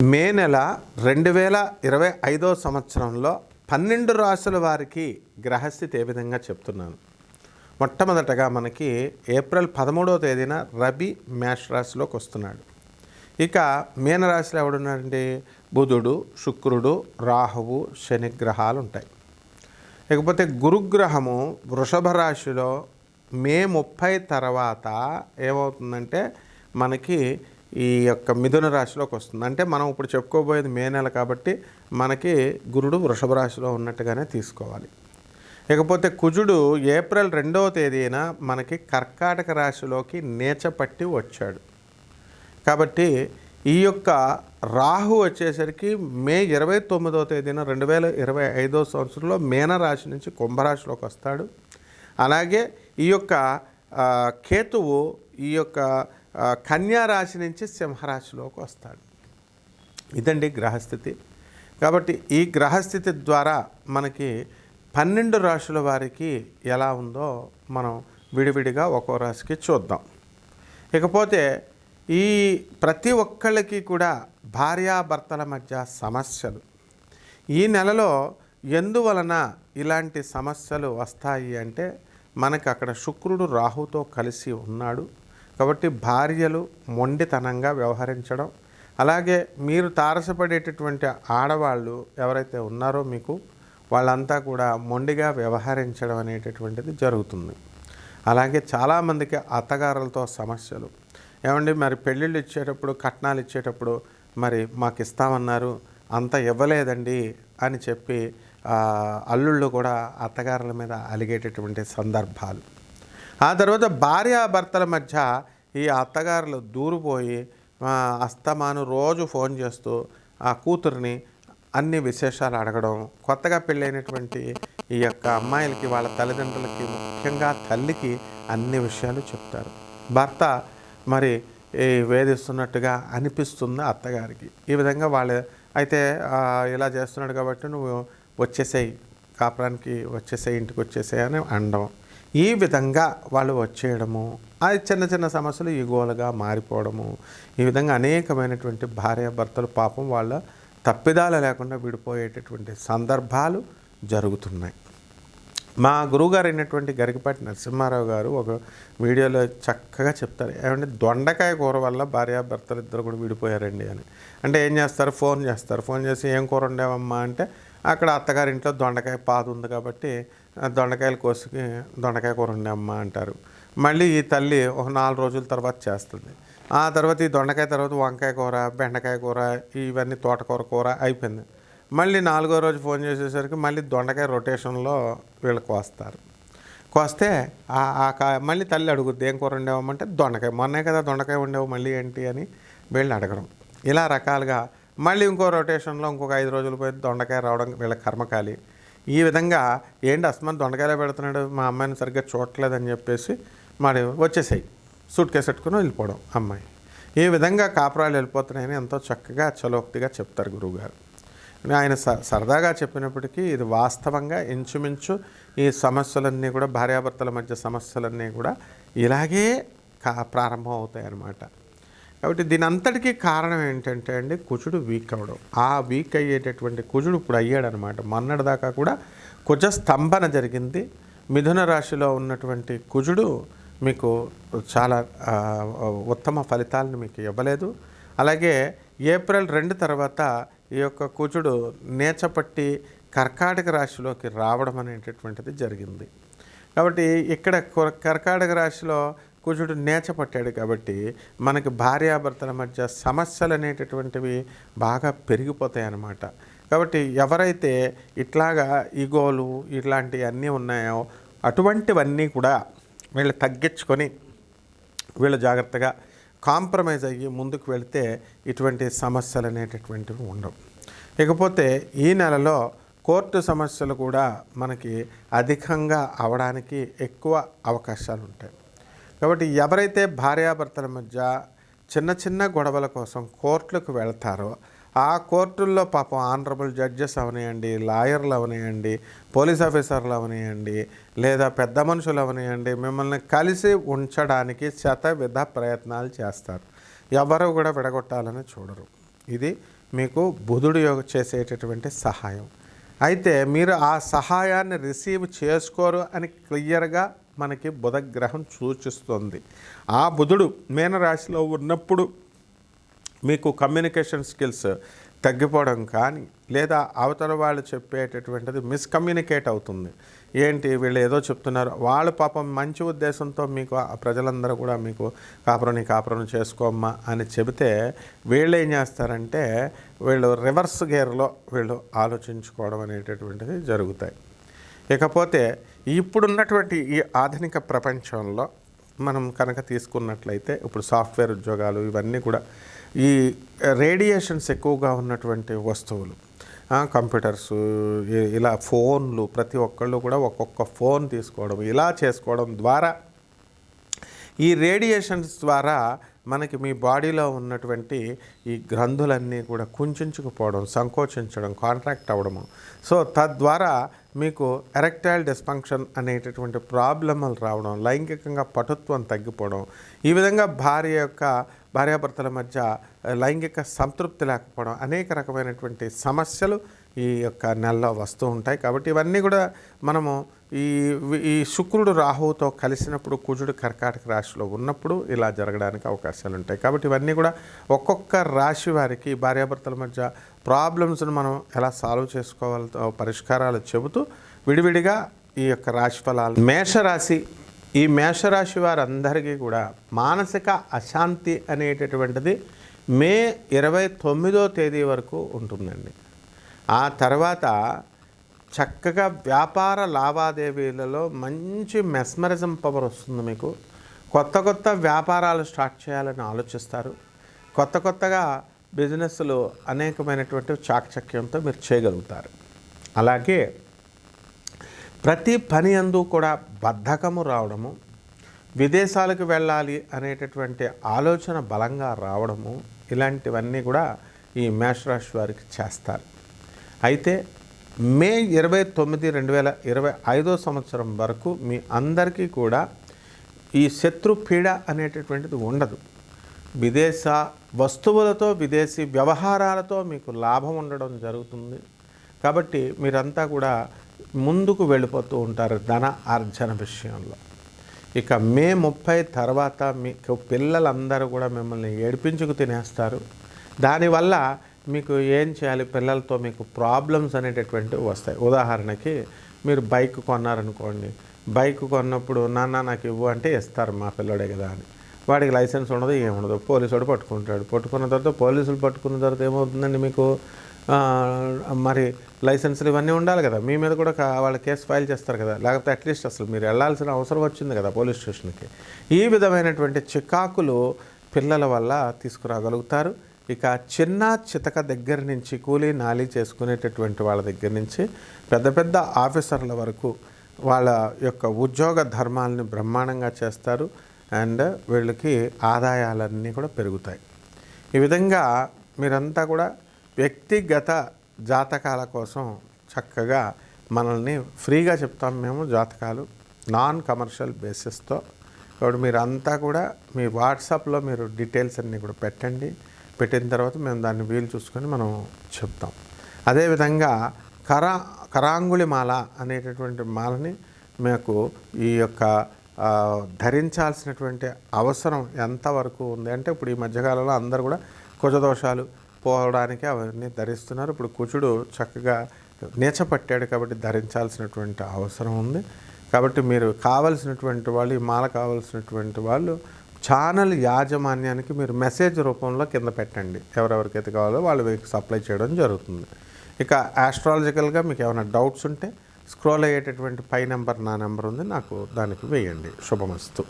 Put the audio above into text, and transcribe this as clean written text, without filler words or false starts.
మే నెల 2025 సంవత్సరంలో 12 రాశుల వారికి గ్రహస్థితి ఏ విధంగా చెప్తున్నాను. మొట్టమొదటగా మనకి ఏప్రిల్ 13వ తేదీన రవి మేష రాశిలోకి వస్తున్నాడు. ఇక మీనరాశిలో ఎవడున్నాడండి? బుధుడు, శుక్రుడు, రాహువు, శని గ్రహాలు ఉంటాయి. ఇకపోతే గురుగ్రహము వృషభ రాశిలో మే 30 తర్వాత ఏమవుతుందంటే మనకి ఈ యొక్క మిథున రాశిలోకి వస్తుంది. అంటే మనం ఇప్పుడు చెప్పుకోబోయేది మే నెల కాబట్టి మనకి గురుడు వృషభ రాశిలో ఉన్నట్టుగానే తీసుకోవాలి. ఇకపోతే కుజుడు ఏప్రిల్ 2వ తేదీన మనకి కర్కాటక రాశిలోకి నీచపట్టి వచ్చాడు. కాబట్టి ఈ యొక్క రాహు వచ్చేసరికి మే 29వ తేదీన 2025 సంవత్సరంలో మీనరాశి నుంచి కుంభరాశిలోకి వస్తాడు. అలాగే ఈ యొక్క కేతువు ఈ యొక్క కన్యా రాశి నుంచి సింహరాశిలోకి వస్తాడు. ఇదండి గ్రహస్థితి. కాబట్టి ఈ గ్రహస్థితి ద్వారా మనకి 12 రాశుల వారికి ఎలా ఉందో మనం విడివిడిగా ఒక్కో రాశికి చూద్దాం. ఇకపోతే ఈ ప్రతి ఒక్కళ్ళకి కూడా భార్యాభర్తల మధ్య సమస్యలు ఈ నెలలో ఎందువలన ఇలాంటి సమస్యలు వస్తాయి అంటే మనకి అక్కడ శుక్రుడు రాహుతో కలిసి ఉన్నాడు. కాబట్టి భార్యలు మొండితనంగా వ్యవహరించడం, అలాగే మీరు తారసపడేటటువంటి ఆడవాళ్ళు ఎవరైతే ఉన్నారో మీకు వాళ్ళంతా కూడా మొండిగా వ్యవహరించడం అనేటటువంటిది జరుగుతుంది. అలాగే చాలామందికి అత్తగారులతో సమస్యలు. ఏమండి మరి పెళ్ళిళ్ళు ఇచ్చేటప్పుడు కట్నాలు ఇచ్చేటప్పుడు మరి మాకు ఇస్తామన్నారు అంత ఇవ్వలేదండి అని చెప్పి అల్లుళ్ళు కూడా అత్తగారుల మీద అలిగేటటువంటి సందర్భాలు. ఆ తర్వాత భార్యాభర్తల మధ్య ఈ అత్తగారులు దూరిపోయి అస్తమాను రోజు ఫోన్ చేస్తూ ఆ కూతురిని అన్ని విశేషాలు అడగడం, కొత్తగా పెళ్ళైనటువంటి ఈ యొక్క అమ్మాయిలకి వాళ్ళ తల్లిదండ్రులకి ముఖ్యంగా తల్లికి అన్ని విషయాలు చెప్తారు. భర్త మరి వేధిస్తున్నట్టుగా అనిపిస్తుంది అత్తగారికి. ఈ విధంగా వాళ్ళు అయితే ఇలా చేస్తున్నాడు కాబట్టి నువ్వు వచ్చేసేయి, కాపురానికి వచ్చేసేయి, ఇంటికి వచ్చేసేయి అని అనడం. ఈ విధంగా వాళ్ళు వచ్చేయడము, అది చిన్న చిన్న సమస్యలు ఈగోలుగా మారిపోవడము, ఈ విధంగా అనేకమైనటువంటి భార్యాభర్తలు పాపం వాళ్ళ తప్పిదాలు లేకుండా విడిపోయేటటువంటి సందర్భాలు జరుగుతున్నాయి. మా గురువుగారు అయినటువంటి గరికపాటి నరసింహారావు గారు ఒక వీడియోలో చక్కగా చెప్తారు. ఏమంటే దొండకాయ కూర వల్ల భార్యాభర్తలు ఇద్దరు కూడా విడిపోయారండి అని. అంటే ఏం చేస్తారు? ఫోన్ చేస్తారు. ఫోన్ చేసి ఏం కూర వండావమ్మా అంటే అక్కడ అత్తగారింట్లో దొండకాయ పాదు ఉంది కాబట్టి దొండకాయలు కోసుకి దొండకాయ కూర వండామ్మా అంటారు. మళ్ళీ ఈ తల్లి ఒక 4 రోజుల తర్వాత చేస్తుంది. ఆ తర్వాత ఈ దొండకాయ తర్వాత వంకాయ కూర, బెండకాయ కూర, ఇవన్నీ తోటకూర కూర అయిపోయింది. మళ్ళీ 4వ రోజు ఫోన్ చేసేసరికి మళ్ళీ దొండకాయ రొటేషన్లో వీళ్ళు కోస్తారు. కోస్తే మళ్ళీ తల్లి అడుగుద్ది ఏం కూర వండావమ్మంటే దొండకాయ, మొన్నే కదా దొండకాయ వండావు మళ్ళీ ఏంటి అని వీళ్ళని అడగడం. ఇలా రకాలుగా మళ్ళీ ఇంకో రొటేషన్లో ఇంకొక 5 రోజులు పోయి దొండకాయ రావడం వీళ్ళ కర్మకాలి. ఈ విధంగా ఏంటి అస్మాన్ దొండకాయలే పెడుతున్నాడు, మా అమ్మాయిని సరిగ్గా చూడట్లేదని చెప్పేసి మరి వచ్చేసాయి సూట్ కేసు పెట్టుకుని వెళ్ళిపోవడం అమ్మాయి. ఈ విధంగా కాపురాలు వెళ్ళిపోతున్నాయని ఎంతో చక్కగా చలోక్తిగా చెప్తారు గురువుగారు. ఆయన సరదాగా చెప్పినప్పటికీ ఇది వాస్తవంగా ఇంచుమించు ఈ సమస్యలన్నీ కూడా భార్యాభర్తల మధ్య సమస్యలన్నీ కూడా ఇలాగే ప్రారంభం అవుతాయి అన్నమాట. కాబట్టి దీని అంతటికీ కారణం ఏంటంటే అండి కుజుడు వీక్ అవ్వడం. ఆ వీక్ అయ్యేటటువంటి కుజుడు ఇప్పుడు అయ్యాడనమాట. మొన్నటిదాకా కూడా కుజ స్తంభన జరిగింది. మిథున రాశిలో ఉన్నటువంటి కుజుడు మీకు చాలా ఉత్తమ ఫలితాలను మీకు ఇవ్వలేదు. అలాగే ఏప్రిల్ 2 తర్వాత ఈ యొక్క కుజుడు నీచపట్టి కర్కాటక రాశిలోకి రావడం అనేటటువంటిది జరిగింది. కాబట్టి ఇక్కడ కర్కాటక రాశిలో కుజుడు నీచపట్టాడు కాబట్టి మనకి భార్యాభర్తల మధ్య సమస్యలు అనేటటువంటివి బాగా పెరిగిపోతాయి అన్నమాట. కాబట్టి ఎవరైతే ఇట్లాగా ఈగోలు ఇట్లాంటివి అన్నీ ఉన్నాయో అటువంటివన్నీ కూడా వీళ్ళు తగ్గించుకొని వీళ్ళు జాగ్రత్తగా కాంప్రమైజ్ అయ్యి ముందుకు వెళితే ఇటువంటి సమస్యలు అనేటటువంటివి ఉండవు. ఇకపోతే ఈ నెలలో కోర్టు సమస్యలు కూడా మనకి అధికంగా అవడానికి ఎక్కువ అవకాశాలు ఉంటాయి. కాబట్టి ఎవరైతే భార్యాభర్తల మధ్య చిన్న చిన్న గొడవల కోసం కోర్టులకు వెళ్తారో ఆ కోర్టుల్లో పాపం ఆనరబుల్ జడ్జెస్ అవనియండి, లాయర్లు అవనియండి, పోలీస్ ఆఫీసర్లు అవనియండి, లేదా పెద్ద మనుషులు అవనియండి, మిమ్మల్ని కలిసి ఉంచడానికి శతవిధ ప్రయత్నాలు చేస్తారు. ఎవరు కూడా విడగొట్టాలని చూడరు. ఇది మీకు బుధుడు చేసేటటువంటి సహాయం. అయితే మీరు ఆ సహాయాన్ని రిసీవ్ చేసుకోరు అని క్లియర్గా మనకి బుధగ్రహం సూచిస్తుంది. ఆ బుధుడు మీనరాశిలో ఉన్నప్పుడు మీకు కమ్యూనికేషన్ స్కిల్స్ తగ్గిపోవడం కానీ, లేదా అవతల వాళ్ళు చెప్పేటటువంటిది మిస్కమ్యూనికేట్ అవుతుంది. ఏంటి వీళ్ళు ఏదో చెప్తున్నారు, వాళ్ళు పాపం మంచి ఉద్దేశంతో మీకు ప్రజలందరూ కూడా మీకు కాపురం చేసుకోమ్మా అని చెబితే వీళ్ళు ఏం చేస్తారంటే వీళ్ళు రివర్స్ గేర్లో వీళ్ళు ఆలోచించుకోవడం అనేటటువంటిది జరుగుతాయి. ఇకపోతే ఇప్పుడున్నటువంటి ఈ ఆధునిక ప్రపంచంలో మనం కనుక తీసుకున్నట్లయితే ఇప్పుడు సాఫ్ట్వేర్ ఉద్యోగాలు ఇవన్నీ కూడా ఈ రేడియేషన్స్ ఎక్కువగా ఉన్నటువంటి వస్తువులు, కంప్యూటర్స్, ఇలా ఫోన్లు, ప్రతి ఒక్కళ్ళు కూడా ఒక్కొక్క ఫోన్ తీసుకోవడం, ఇలా చేసుకోవడం ద్వారా ఈ రేడియేషన్స్ ద్వారా మనకి మీ బాడీలో ఉన్నటువంటి ఈ గ్రంథులన్నీ కూడా కుంచుకుపోవడం, సంకోచించడం, కాంట్రాక్ట్ అవ్వడము. సో తద్వారా మీకు ఎరెక్టైల్ డిస్ఫంక్షన్ అనేటటువంటి ప్రాబ్లమ్లు రావడం, లైంగికంగా పటుత్వం తగ్గిపోవడం, ఈ విధంగా భార్యాభర్తల మధ్య లైంగిక సంతృప్తి లేకపోవడం, అనేక రకమైనటువంటి సమస్యలు ఈ యొక్క నెలలో వస్తూ ఉంటాయి. కాబట్టి ఇవన్నీ కూడా మనము ఈ శుక్రుడు రాహువుతో కలిసినప్పుడు, కుజుడు కర్కాటక రాశిలో ఉన్నప్పుడు ఇలా జరగడానికి అవకాశాలు ఉంటాయి. కాబట్టి ఇవన్నీ కూడా ఒక్కొక్క రాశి వారికి భార్యాభర్తల మధ్య ప్రాబ్లమ్స్ను మనం ఎలా సాల్వ్ చేసుకోవాలో పరిష్కారాలు చెబుతూ విడివిడిగా ఈ యొక్క రాశి ఫలాలు. మేషరాశి, ఈ మేషరాశి వారందరికీ కూడా మానసిక అశాంతి అనేటటువంటిది మే 29వ తేదీ వరకు ఉంటుందండి. ఆ తర్వాత చక్కగా వ్యాపార లావాదేవీలలో మంచి మెస్మరిజం పవర్ వస్తుంది. మీకు కొత్త వ్యాపారాలు స్టార్ట్ చేయాలని ఆలోచిస్తారు. కొత్తగా బిజినెస్లు అనేకమైనటువంటి చాకచక్యంతో మీరు చేయగలుగుతారు. అలాగే ప్రతి పని యందు కూడా బద్ధకము రావడము, విదేశాలకు వెళ్ళాలి అనేటటువంటి ఆలోచన బలంగా రావడము, ఇలాంటివన్నీ కూడా ఈ మేషరాశి వారికి చేస్తారు. అయితే మే 29, 2025 సంవత్సరం వరకు మీ అందరికీ కూడా ఈ శత్రు పీడ అనేటటువంటిది ఉండదు. విదేశ వస్తువులతో, విదేశీ వ్యవహారాలతో మీకు లాభం ఉండడం జరుగుతుంది. కాబట్టి మీరంతా కూడా ముందుకు వెళ్ళిపోతూ ఉంటారు ధన ఆర్జన విషయంలో. ఇక మే 30 తర్వాత మీకు పిల్లలందరూ కూడా మిమ్మల్ని ఏడిపించుకు తినేస్తారు. దానివల్ల మీకు ఏం చేయాలి, పిల్లలతో మీకు ప్రాబ్లమ్స్ అనేటటువంటివి వస్తాయి. ఉదాహరణకి మీరు బైక్ కొన్నారనుకోండి, బైక్ కొన్నప్పుడు నాన్న నాకు ఇవ్వు అంటే ఇస్తారు, మా పిల్లడే కదా అని. వాడికి లైసెన్స్ ఉండదు, ఏముండదు, పోలీసుడు పట్టుకుంటాడు. పోలీసులు పట్టుకున్న తర్వాత ఏమవుతుందండి, మీకు మరి లైసెన్సులు ఇవన్నీ ఉండాలి కదా, మీ మీద కూడా వాళ్ళ కేసు ఫైల్ చేస్తారు కదా, లేకపోతే అట్లీస్ట్ అసలు మీరు వెళ్ళాల్సిన అవసరం వచ్చింది కదా పోలీస్ స్టేషన్కి. ఈ విధమైనటువంటి చికాకులు పిల్లల వల్ల తీసుకురాగలుగుతారు. ఇక చిన్న చితక దగ్గర నుంచి కూలీ నాలి చేసుకునేటటువంటి వాళ్ళ దగ్గర నుంచి పెద్ద ఆఫీసర్ల వరకు వాళ్ళ యొక్క ఉద్యోగ ధర్మాలని బ్రహ్మాండంగా చేస్తారు. అండ్ వీళ్ళకి ఆదాయాలన్నీ కూడా పెరుగుతాయి. ఈ విధంగా మీరంతా కూడా వ్యక్తిగత జాతకాల కోసం చక్కగా మనల్ని ఫ్రీగా చెప్తాం మేము జాతకాలు, నాన్ కమర్షియల్ బేసిస్తో. కాబట్టి మీరంతా కూడా మీ వాట్సాప్లో మీరు డీటెయిల్స్ అన్నీ కూడా పెట్టిన తర్వాత మేము దాన్ని వీలు చూసుకొని మనం చెప్తాం. అదేవిధంగా కరాంగుళి మాల అనేటటువంటి మాలని మీకు ఈ యొక్క ధరించాల్సినటువంటి అవసరం ఎంతవరకు ఉంది అంటే, ఇప్పుడు ఈ మధ్యకాలంలో అందరూ కూడా కుజదోషాలు పోవడానికి అవన్నీ ధరిస్తున్నారు. ఇప్పుడు కుజుడు చక్కగా నీచపట్టాడు కాబట్టి ధరించాల్సినటువంటి అవసరం ఉంది. కాబట్టి మీరు కావలసినటువంటి వాళ్ళు, ఈ మాల కావాల్సినటువంటి వాళ్ళు ఛానల్ యాజమాన్యానికి మీరు మెసేజ్ రూపంలో కింద పెట్టండి. ఎవరెవరికైతే కావాలో వాళ్ళు సప్లై చేయడం జరుగుతుంది. ఇక ఆస్ట్రాలజికల్గా మీకు ఏమైనా డౌట్స్ ఉంటే స్క్రోల్ అయ్యేటటువంటి పై నెంబర్ నా నెంబర్ ఉంది, నాకు దానికి వేయండి. శుభమస్తు.